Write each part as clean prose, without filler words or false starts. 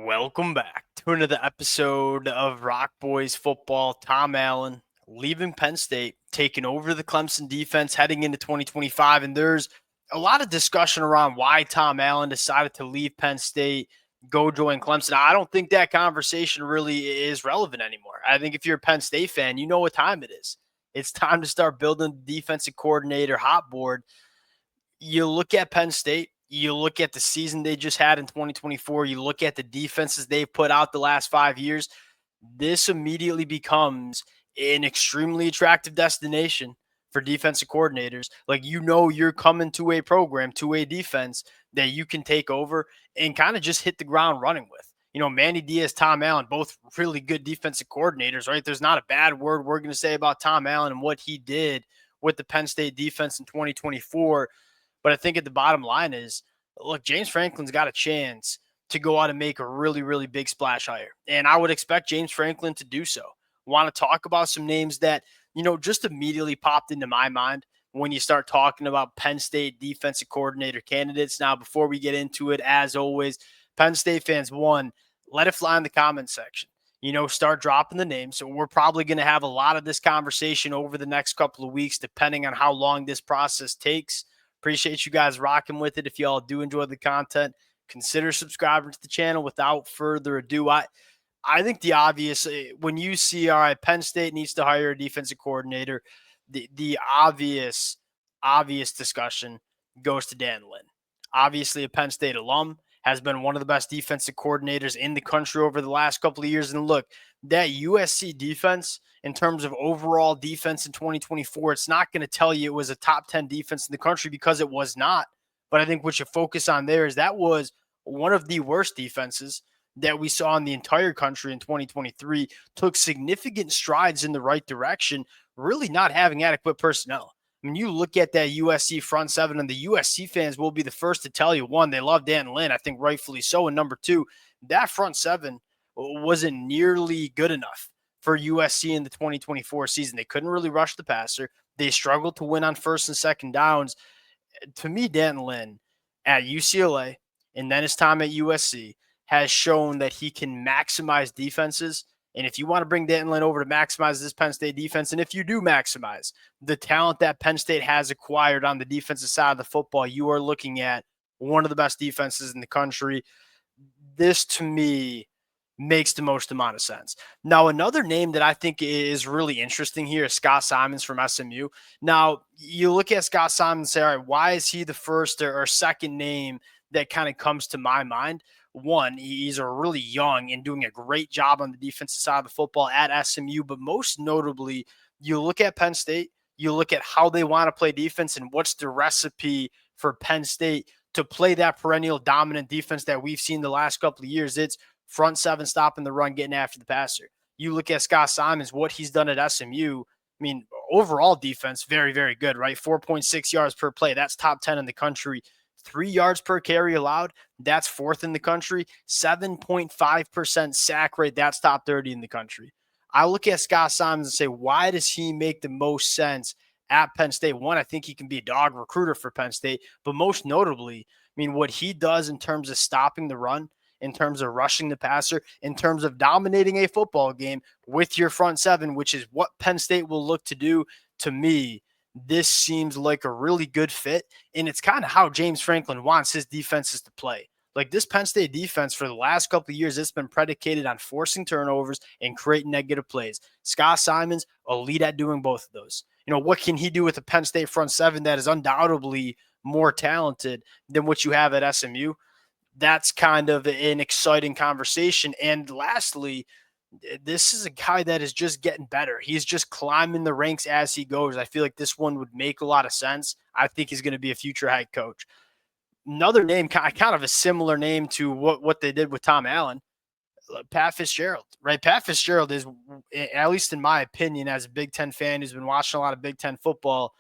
Welcome back to another episode of Rock Boys Football. Tom Allen leaving Penn State, taking over the Clemson defense heading into 2025. And there's a lot of discussion around why Tom Allen decided to leave Penn State, go join Clemson. I don't think that conversation really is relevant anymore. I think if you're a Penn State fan, you know what time it is. It's time to start building the defensive coordinator hot board. You look at Penn State, you look at the season they just had in 2024, you look at the defenses they've put out the last 5 years, this immediately becomes an extremely attractive destination for defensive coordinators. Like, you're coming to a program, to a defense that you can take over and kind of just hit the ground running with. Manny Diaz, Tom Allen, both really good defensive coordinators, right? There's not a bad word we're going to say about Tom Allen and what he did with the Penn State defense in 2024. But I think at the bottom line is, look, James Franklin's got a chance to go out and make a really, really big splash hire. And I would expect James Franklin to do so. Want to talk about some names that, just immediately popped into my mind when you start talking about Penn State defensive coordinator candidates. Now, before we get into it, as always, Penn State fans, one, let it fly in the comment section. Start dropping the names. So we're probably going to have a lot of this conversation over the next couple of weeks, depending on how long this process takes. Appreciate you guys rocking with it. If y'all do enjoy the content, consider subscribing to the channel. Without further ado, I think the obvious, when you see, all right, Penn State needs to hire a defensive coordinator, the obvious discussion goes to Dan Lynn. Obviously a Penn State alum, has been one of the best defensive coordinators in the country over the last couple of years. And look, that USC defense, in terms of overall defense in 2024, it's not going to tell you it was a top 10 defense in the country, because it was not. But I think what you focus on there is that was one of the worst defenses that we saw in the entire country in 2023, took significant strides in the right direction, really not having adequate personnel. I mean, you look at that USC front seven, and the USC fans will be the first to tell you, one, they love Dan Lynn, I think rightfully so. And number two, that front seven wasn't nearly good enough for USC in the 2024 season. They couldn't really rush the passer. They struggled to win on first and second downs. To me, Dan Lynn at UCLA and then his time at USC has shown that he can maximize defenses. And if you want to bring Dan Lynn over to maximize this Penn State defense, and if you do maximize the talent that Penn State has acquired on the defensive side of the football, you are looking at one of the best defenses in the country. This, to me, makes the most amount of sense. Now, another name that I think is really interesting here is Scott Simons from SMU. Now, you look at Scott Simons and say, all right, why is he the first or second name that kind of comes to my mind? One, he's a really young and doing a great job on the defensive side of the football at SMU, but most notably, you look at Penn State, you look at how they want to play defense and what's the recipe for Penn State to play that perennial dominant defense that we've seen the last couple of years. It's front seven, stopping the run, getting after the passer. You look at Scott Simons, what he's done at SMU. I mean, overall defense, very, very good, right? 4.6 yards per play. That's top 10 in the country. 3 yards per carry allowed. That's fourth in the country. 7.5% sack rate. That's top 30 in the country. I look at Scott Simons and say, why does he make the most sense at Penn State? One, I think he can be a dog recruiter for Penn State, but most notably, I mean, what he does in terms of stopping the run, in terms of rushing the passer, in terms of dominating a football game with your front seven, which is what Penn State will look to do. To me, this seems like a really good fit, and it's kind of how James Franklin wants his defenses to play. Like, this Penn State defense for the last couple of years, it's been predicated on forcing turnovers and creating negative plays. Scott Simons, elite at doing both of those. What can he do with a Penn State front seven that is undoubtedly more talented than what you have at SMU? That's kind of an exciting conversation. And lastly, this is a guy that is just getting better. He's just climbing the ranks as he goes. I feel like this one would make a lot of sense. I think he's going to be a future head coach. Another name, kind of a similar name to what they did with Tom Allen, Pat Fitzgerald, right? Pat Fitzgerald is, at least in my opinion, as a Big Ten fan who's been watching a lot of Big Ten football,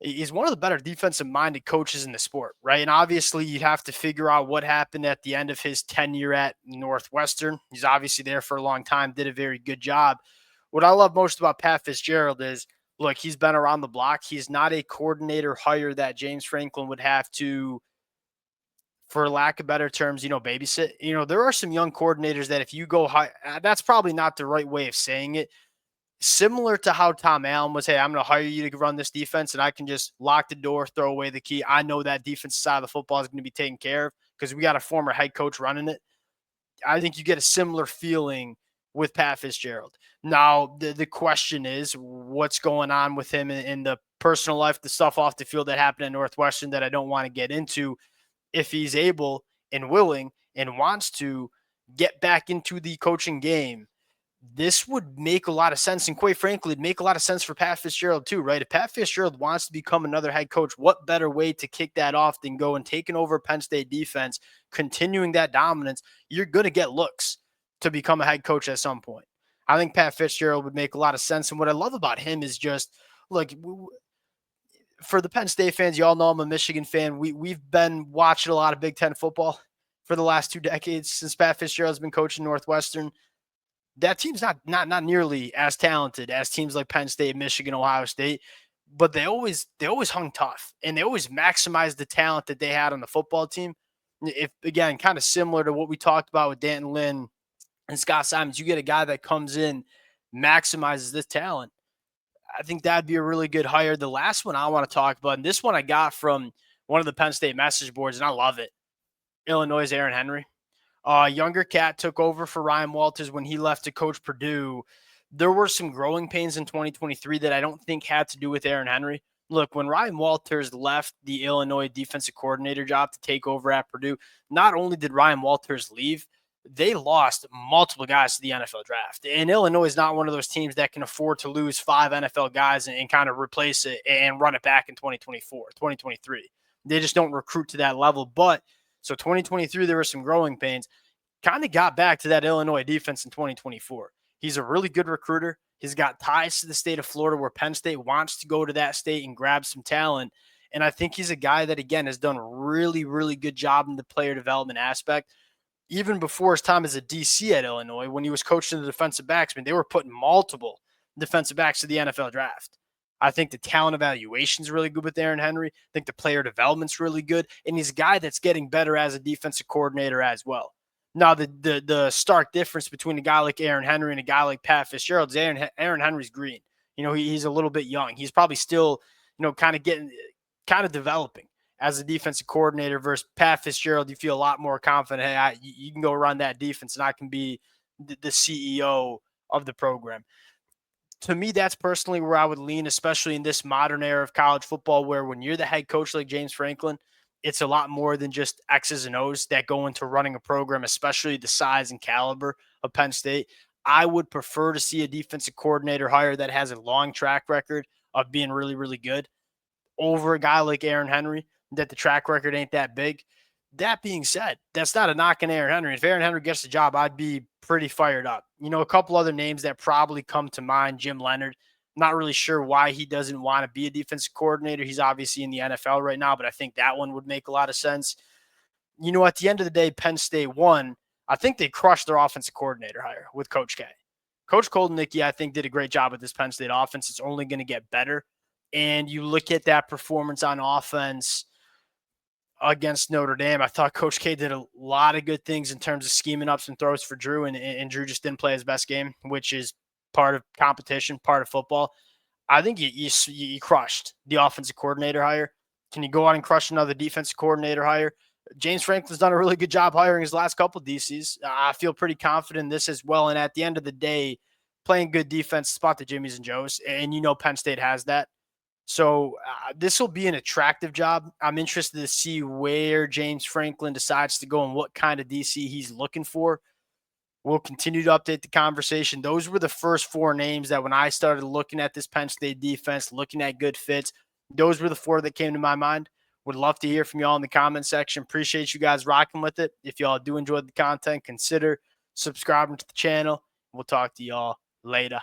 he's one of the better defensive-minded coaches in the sport, right? And obviously, you have to figure out what happened at the end of his tenure at Northwestern. He's obviously there for a long time, did a very good job. What I love most about Pat Fitzgerald is, look, he's been around the block. He's not a coordinator hire that James Franklin would have to for lack of better terms, babysit. There are some young coordinators that if you go high, that's probably not the right way of saying it. Similar to how Tom Allen was, hey, I'm going to hire you to run this defense and I can just lock the door, throw away the key. I know that defensive side of the football is going to be taken care of because we got a former head coach running it. I think you get a similar feeling with Pat Fitzgerald. Now, the question is what's going on with him in the personal life, the stuff off the field that happened at Northwestern that I don't want to get into. If he's able and willing and wants to get back into the coaching game, this would make a lot of sense. And quite frankly, it'd make a lot of sense for Pat Fitzgerald too, right? If Pat Fitzgerald wants to become another head coach, what better way to kick that off than go and taking over Penn State defense, continuing that dominance? You're going to get looks to become a head coach at some point. I think Pat Fitzgerald would make a lot of sense. And what I love about him is just, look, for the Penn State fans, you all know I'm a Michigan fan. We've been watching a lot of Big Ten football for the last 2 decades since Pat Fitzgerald's been coaching Northwestern. That team's not nearly as talented as teams like Penn State, Michigan, Ohio State, but they always hung tough and they always maximized the talent that they had on the football team. If again, kind of similar to what we talked about with Danton Lynn and Scott Simons, you get a guy that comes in, maximizes this talent. I think that'd be a really good hire. The last one I want to talk about, and this one I got from one of the Penn State message boards, and I love it. Illinois' Aaron Henry. Younger cat took over for Ryan Walters when he left to coach Purdue. There were some growing pains in 2023 that I don't think had to do with Aaron Henry. Look, when Ryan Walters left the Illinois defensive coordinator job to take over at Purdue, not only did Ryan Walters leave, they lost multiple guys to the NFL draft. And Illinois is not one of those teams that can afford to lose 5 NFL guys and kind of replace it and run it back in 2024, 2023. They just don't recruit to that level. But so 2023, there were some growing pains. Kind of got back to that Illinois defense in 2024. He's a really good recruiter. He's got ties to the state of Florida where Penn State wants to go to that state and grab some talent. And I think he's a guy that, again, has done a really, really good job in the player development aspect. Even before his time as a DC at Illinois, when he was coaching the defensive backs, they were putting multiple defensive backs to the NFL draft. I think the talent evaluation is really good with Aaron Henry. I think the player development's really good. And he's a guy that's getting better as a defensive coordinator as well. Now, the stark difference between a guy like Aaron Henry and a guy like Pat Fitzgerald is Aaron Henry's green. He's a little bit young. He's probably still, kind of developing as a defensive coordinator versus Pat Fitzgerald. You feel a lot more confident. Hey, you can go run that defense and I can be the CEO of the program. To me, that's personally where I would lean, especially in this modern era of college football, where when you're the head coach like Jame Franklin, it's a lot more than just X's and O's that go into running a program, especially the size and caliber of Penn State. I would prefer to see a defensive coordinator hire that has a long track record of being really, really good over a guy like Aaron Henry, that the track record ain't that big. That being said, that's not a knock on Aaron Henry. If Aaron Henry gets the job, I'd be pretty fired up. A couple other names that probably come to mind, Jim Leonhard. Not really sure why he doesn't want to be a defensive coordinator. He's obviously in the NFL right now, but I think that one would make a lot of sense. At the end of the day, Penn State won. I think they crushed their offensive coordinator hire with Coach K. Coach Koldenicki, I think, did a great job with this Penn State offense. It's only going to get better. And you look at that performance on offense against Notre Dame. I thought Coach K did a lot of good things in terms of scheming up some throws for Drew, and Drew just didn't play his best game, which is part of competition, part of football. I think you crushed the offensive coordinator hire. Can you go out and crush another defensive coordinator hire? Jame Franklin's done a really good job hiring his last couple of DCs. I feel pretty confident in this as well. And at the end of the day, playing good defense, spot the Jimmies and Joes. And Penn State has that. So this will be an attractive job. I'm interested to see where Jame Franklin decides to go and what kind of DC he's looking for. We'll continue to update the conversation. Those were the first 4 names that when I started looking at this Penn State defense, looking at good fits, those were the 4 that came to my mind. Would love to hear from y'all in the comment section. Appreciate you guys rocking with it. If y'all do enjoy the content, consider subscribing to the channel. We'll talk to y'all later.